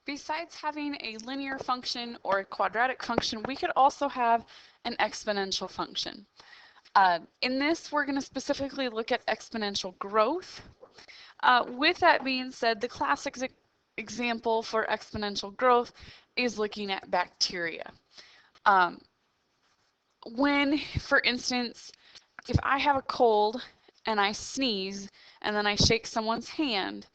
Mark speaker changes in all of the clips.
Speaker 1: Besides having a linear function or a quadratic function, we could also have an exponential function. In this, we're going to specifically look at exponential growth. With that being said, the classic example for exponential growth is looking at bacteria. When, for instance, if I have a cold and I sneeze and then I shake someone's hand,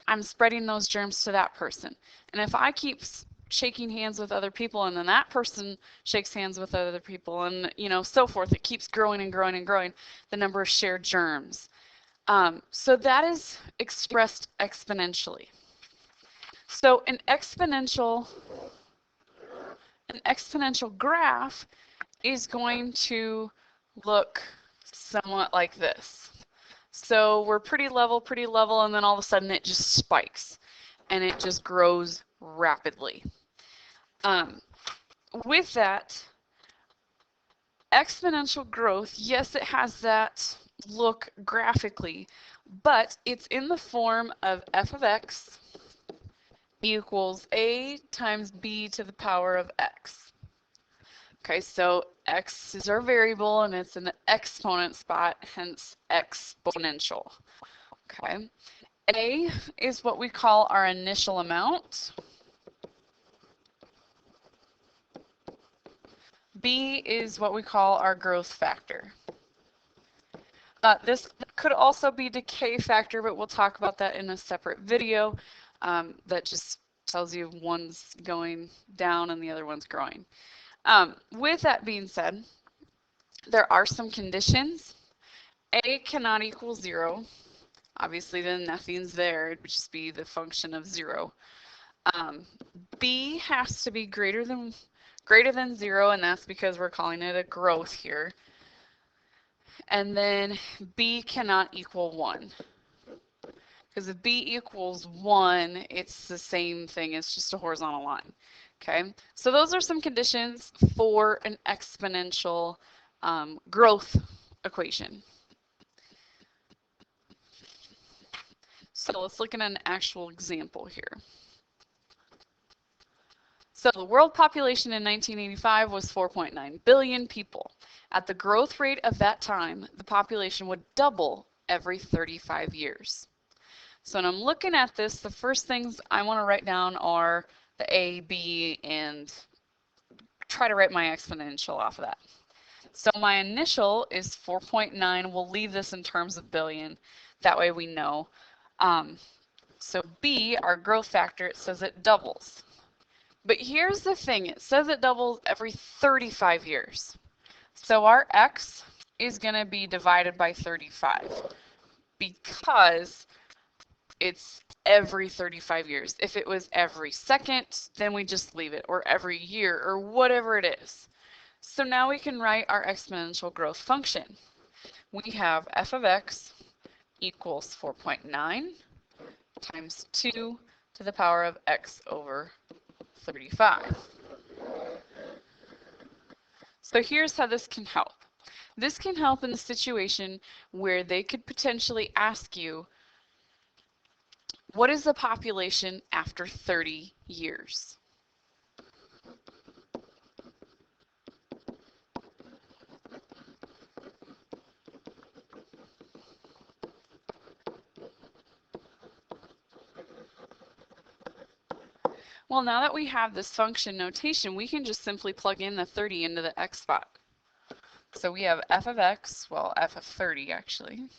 Speaker 1: I'm spreading those germs to that person. And if I keep shaking hands with other people and then that person shakes hands with other people and so forth, it keeps growing and growing and growing, the number of shared germs. So that is expressed exponentially. So an exponential graph is going to look somewhat like this. So we're pretty level, and then all of a sudden it just spikes and it just grows rapidly. With that, exponential growth, yes, it has that look graphically, but it's in the form of f of x equals a times b to the power of x. Okay, so x is our variable and it's in the exponent spot, hence exponential. Okay, a is what we call our initial amount. B is what we call our growth factor. This could also be decay factor, but we'll talk about that in a separate video. That just tells you one's going down and the other one's growing. With that being said, there are some conditions. A cannot equal 0. Obviously, then nothing's there. It would just be the function of 0. B has to be greater than 0, and that's because we're calling it a growth here. And then B cannot equal 1. Because if B equals 1, it's the same thing, it's just a horizontal line. Okay, so those are some conditions for an exponential growth equation. So let's look at an actual example here. So the world population in 1985 was 4.9 billion people. At the growth rate of that time, the population would double every 35 years. So when I'm looking at this, the first things I want to write down are the A, B, and try to write my exponential off of that. So my initial is 4.9. We'll leave this in terms of billion. That way we know. So B, our growth factor, it says it doubles. But here's the thing. It says it doubles every 35 years. So our X is going to be divided by 35 because it's every 35 years. If it was every second, then we just leave it, or every year, or whatever it is. So now we can write our exponential growth function. We have f of x equals 4.9 times 2 to the power of x over 35. So here's how this can help. This can help in the situation where they could potentially ask you, what is the population after 30 years? Well, now that we have this function notation, we can just simply plug in the 30 into the x spot. So we have f of x, well, f of 30 actually,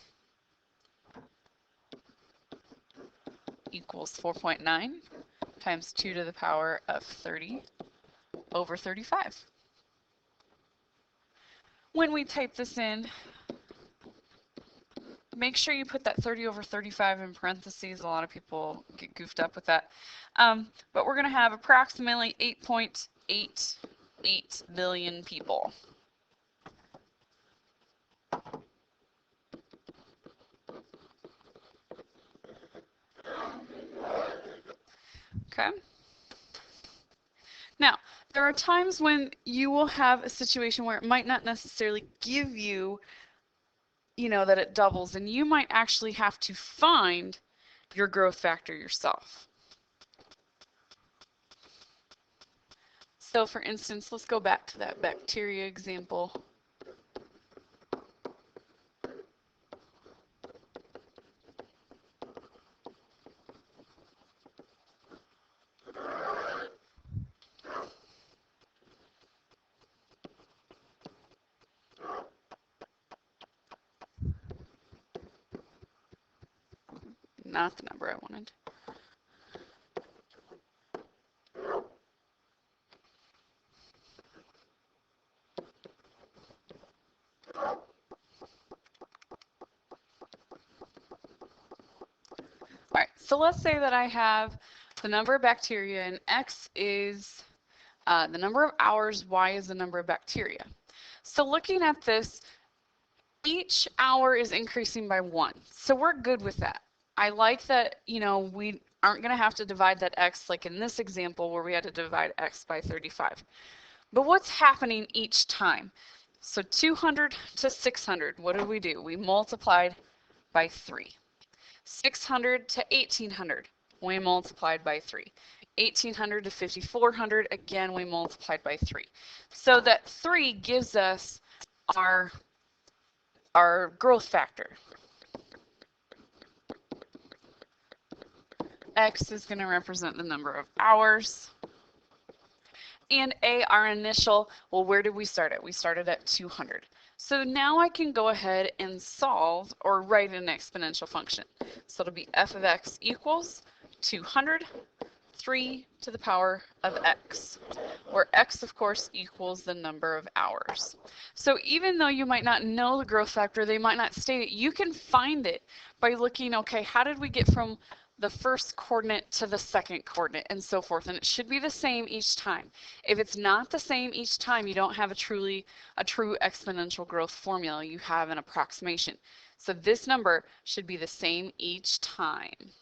Speaker 1: equals 4.9 times 2 to the power of 30 over 35. When we type this in, make sure you put that 30 over 35 in parentheses. A lot of people get goofed up with that. But we're going to have approximately 8.88 billion people. Okay. Now, there are times when you will have a situation where it might not necessarily give you, that it doubles, and you might actually have to find your growth factor yourself. So for instance, let's go back to that bacteria example. Not the number I wanted. All right, so let's say that I have the number of bacteria and X is the number of hours, Y is the number of bacteria. So looking at this, each hour is increasing by 1. So we're good with that. I like that, you know, we aren't going to have to divide that X like in this example where we had to divide X by 35. But what's happening each time? So 200 to 600, what did we do? We multiplied by 3. 600 to 1800, we multiplied by 3. 1800 to 5400, again, we multiplied by 3. So that 3 gives us our growth factor. X is going to represent the number of hours. And A, our initial, well, where did we start at? We started at 200. So now I can go ahead and solve or write an exponential function. So it'll be f of x equals 200, 3 to the power of x, where x, of course, equals the number of hours. So even though you might not know the growth factor, they might not state it, you can find it by looking, okay, how did we get from the first coordinate to the second coordinate and so forth, and it should be the same each time. If it's not the same each time, you don't have a true exponential growth formula, you have an approximation. So this number should be the same each time.